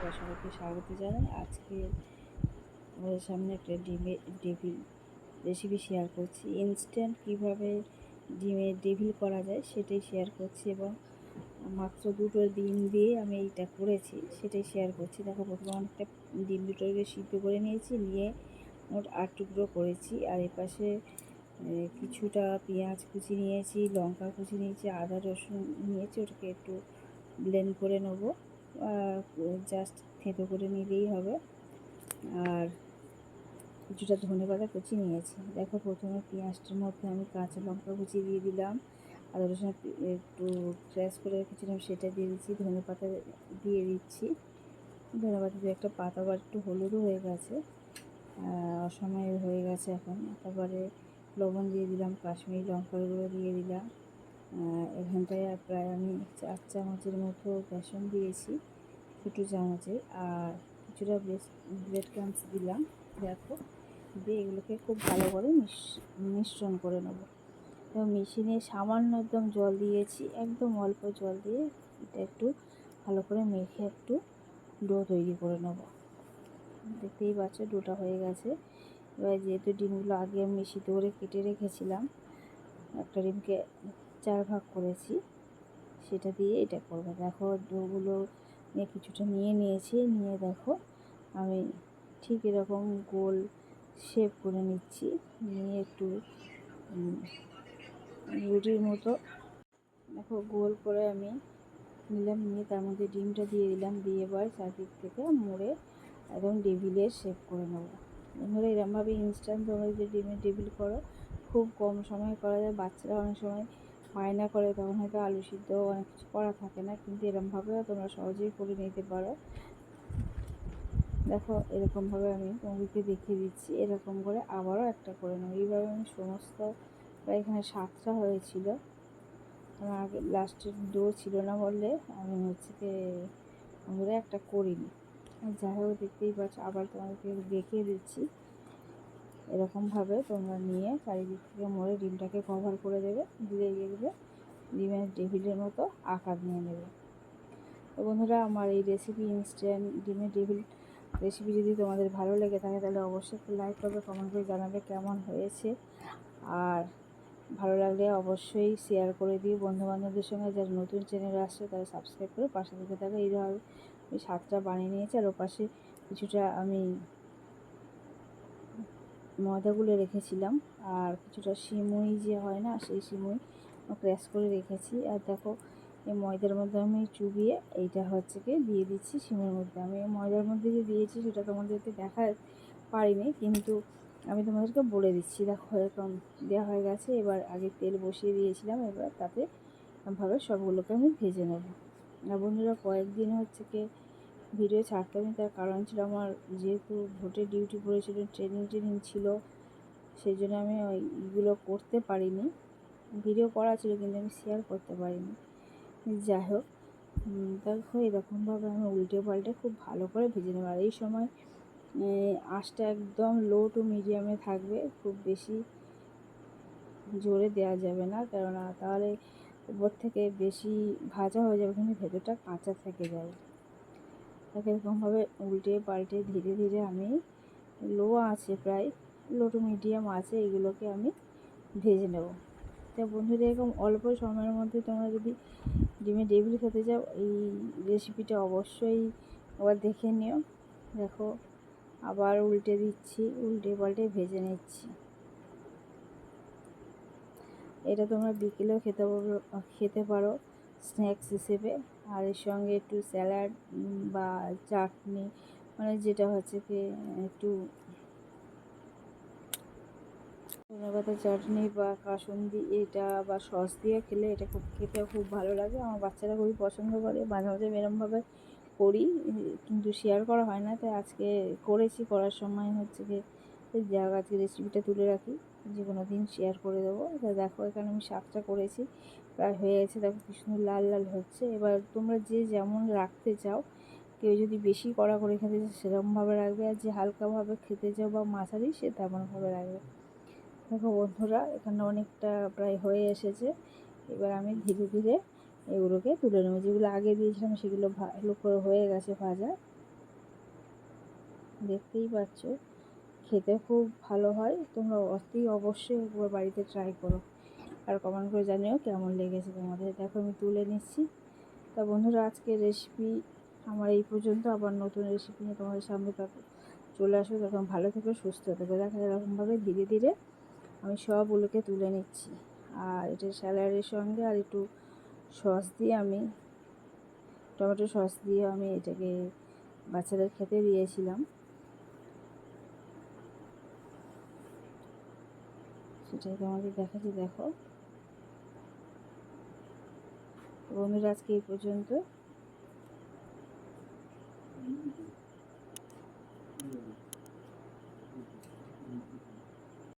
নমস্কার, সবাইকে স্বাগত জানাই। আজকে আমাদের সামনে একটা ডেভিল রেসিপি শেয়ার করছি। ইনস্ট্যান্ট কীভাবে ডিমের ডেভিল করা যায় সেটাই শেয়ার করছি, এবং মাত্র 2টো ডিম দিয়ে আমি এইটা করেছি সেটাই শেয়ার করছি। দেখো, প্রথমে অনেকটা ডিম দুটোকে সিদ্ধ করে নিয়েছি, নিয়ে মোট 8 টুকরো করেছি। আর এপাশে কিছুটা পেঁয়াজ কুচি নিয়েছি, লঙ্কা কুচি নিয়েছি, আদা রসুন নিয়েছি। ওটাকে একটু ব্লেন্ড করে নেবো, জাস্ট থেঁতো করে নিলেই হবে। আর কিছুটা ধনেপাতা কুচি নিয়েছি। দেখো, প্রথমে পেঁয়াজটার মধ্যে আমি কাঁচা লঙ্কা কুচি দিয়ে দিলাম, আদা রসুন একটু ক্র্যাশ করে রেখেছিলাম সেটা দিয়ে দিচ্ছি, ধনেপাতা দিয়ে দিচ্ছি। ধনেপাতা দিয়ে একটা পাতা, আবার একটু হলুদও হয়ে গেছে, অসময়ে হয়ে গেছে এখন। তারপরে লবণ দিয়ে দিলাম, কাশ্মীরি লঙ্কার গুঁড়ো দিয়ে দিলাম। এখানটায় প্রায় আমি 4 চামচের মতো বেসন দিয়েছি, ছোটো চামচে। আর কিছুটা ব্রেড ক্রাম্বস দিলাম। দেখো, দিয়ে এগুলোকে খুব ভালো করে মিশ্রণ করে নেব। এবং মেশিনে সামান্য একদম জল দিয়েছি, একদম অল্প জল দিয়ে এটা একটু ভালো করে মেখে একটু ডো তৈরি করে নেব। দেখতেই পাচ্ছ ডোটা হয়ে গেছে। এবার যেহেতু ডিমগুলো আগে আমি সিদ্ধ করে কেটে রেখেছিলাম, একটা ডিমকে 4 ভাগ করেছি, সেটা দিয়ে এটা করবো। দেখো, ডোগুলো নিয়ে কিছুটা নিয়ে নিয়েছি, নিয়ে দেখো আমি ঠিক এরকম গোল শেপ করে নিচ্ছি, নিয়ে একটু রুটির মতো দেখো গোল করে আমি নিলাম, নিয়ে তার মধ্যে ডিমটা দিয়ে দিলাম, দিয়ে এবার চারদিক থেকে মুড়ে একদম ডেভিলের শেপ করে নেবো। এবারে এরমভাবে ইনস্ট্যান্ট তোমরা যদি ডিমের ডেভিল করো, খুব কম সময়ে করা যায়। বাচ্চারা অনেক সময় বায়না করে, তখন হয়তো আলু সিদ্ধ অনেক কিছু করা থাকে না, কিন্তু এরমভাবেও তোমরা সহজেই করে নিতে পারো। দেখো, এরকমভাবে আমি তোমাদেরকে দেখিয়ে দিচ্ছি। এরকম করে আবারও একটা করে নেব। এইভাবে আমি সমস্ত, প্রায় এখানে 7টা হয়েছিল। আমার আগে লাস্টের ডো ছিল না বললে আমি বন্ধুরা একটা করিনি। যাই হোক, দেখতেই পাচ্ছ, আবার তোমাদেরকে দেখিয়ে দিচ্ছি। এরকমভাবে তোমরা নিয়ে চারিদিক থেকে মুড়ে ডিমটাকে কভার করে দেবে, দিয়ে দেখবে ডিমের ডেভিলের মতো আকার নিয়ে নেবে। তো বন্ধুরা, আমার এই রেসিপি ইনস্ট্যান্ট ডিমের ডেভিল রেসিপি যদি তোমাদের ভালো লেগে থাকে, তাহলে অবশ্যই একটু লাইক করবে, কমেন্ট করে জানাবে কেমন হয়েছে। আর ভালো লাগলে অবশ্যই শেয়ার করে দিই বন্ধুবান্ধবদের সঙ্গে। যারা নতুন চ্যানেলে আসছে তারা সাবস্ক্রাইব করে পাশে থেকে থাকে। এইভাবে আমি 7টা বানিয়ে নিয়েছি। আর ওপাশে কিছুটা আমি ময়দা গুলে রেখেছিলাম, আর কিছুটা সিমুই যে হয় না, সেই সিমুই ক্র্যাশ করে রেখেছি। আর দেখো, এই ময়দার মধ্যে আমি চুবিয়ে এইটা হচ্ছে কি দিয়ে দিচ্ছি সিমুইয়ের মধ্যে। আমি ময়দার মধ্যে যে দিয়েছি সেটা তোমাদেরকে দেখা পারিনি, কিন্তু আমি তোমাদেরকে বলে দিচ্ছি। দেখো, এরকম দেওয়া হয়ে গেছে। এবার আগে তেল বসিয়ে দিয়েছিলাম, এবার তাতে ভাবে সবগুলোকে আমি ভেজে নেব। আর বন্ধুরা, কয়েকদিন হচ্ছে কি ভিডিও ছাড়তে আমি, তার কারণ ছিল আমার যেহেতু ভোটের ডিউটি পড়েছিল, ট্রেনিং ছিল, সেই জন্য আমি ওইগুলো করতে পারিনি। ভিডিও করা ছিল কিন্তু আমি শেয়ার করতে পারিনি। যাই হোক, দেখো এরকমভাবে আমি উল্টে পাল্টে খুব ভালো করে ভেজে নেব। আর এই সময় আঁচটা একদম লো টু মিডিয়ামে থাকবে, খুব বেশি জোরে দেওয়া যাবে না, কেননা তাহলে উপর থেকে বেশি ভাজা হয়ে যাবে কিন্তু ভেতরটা কাঁচা থেকে যাবে। তাকে এরকমভাবে উল্টে পাল্টে ধীরে ধীরে আমি লো আছে, প্রায় লো টু মিডিয়াম আছে, এগুলোকে আমি ভেজে নেব। তা বন্ধুরা, এরকম অল্প সময়ের মধ্যে তোমরা যদি ডিমের ডেভিল খেতে চাও, এই রেসিপিটা অবশ্যই আবার দেখে নিও। দেখো, আবার উল্টে দিচ্ছি, উল্টে পাল্টে ভেজে নিচ্ছি। এটা তোমরা বিকেলেও খেতে পারো স্ন্যাক্স হিসেবে। আর এর সঙ্গে একটু স্যালাড বা চাটনি, মানে যেটা হচ্ছে কি একটু ধনেপাতা চাটনি বা কাসুন্দি, এটা বা সস দিয়ে খেলে এটা খেতে খুব ভালো লাগে। আমার বাচ্চারা খুবই পছন্দ করে। মাঝে মাঝে এরমভাবে করি, কিন্তু শেয়ার করা হয় না, তাই আজকে করেছি। করার সময় হচ্ছে কি যাক, আজকে রেসিপিটা তুলে রাখি, যে কোনো দিন শেয়ার করে দেবো। তা দেখো, এখানে আমি 7টা করেছি, প্রায় হয়ে গেছে। দেখো কি সুন্দর লাল লাল হচ্ছে। এবার তোমরা যে যেমন রাখতে চাও, কেউ যদি বেশি কড়া করে খেতে চাও সেরকমভাবে রাখবে, আর যে হালকাভাবে খেতে চাও বা মাঝারি, সে তেমনভাবে রাখবে। দেখো বন্ধুরা, এখানে অনেকটা প্রায় হয়ে এসেছে। এবার আমি ধীরে ধীরে এগুলোকে তুলে নেব। যেগুলো আগে দিয়েছিলাম সেগুলো ভালো করে হয়ে গেছে ভাজা। দেখতেই পাচ্ছ, খেতে খুব ভালো হয়। তোমরা অবশ্যই একবার বাড়িতে ট্রাই করো, আর কমেন্ট করে জানিও কেমন লেগেছে তোমাদের। দেখো আমি তুলে নিচ্ছি। তা বন্ধুরা, আজকের রেসিপি আমার এই পর্যন্ত। আবার নতুন রেসিপি নিয়ে তোমাদের সামনে চলে আসো। তখন ভালো থেকো, সুস্থ থেকো। দেখো এরকমভাবে ধীরে ধীরে আমি সবগুলোকে তুলে নিচ্ছি। আর এটা স্যালাডের সঙ্গে আর একটু সস দিয়ে আমি, টমেটো সস দিয়ে আমি এটাকে বাচ্চাদের খেতে দিয়েছিলাম, সেটাই তোমাদের দেখাচ্ছি। দেখো বন্ধুরা, আজকে এই পর্যন্ত।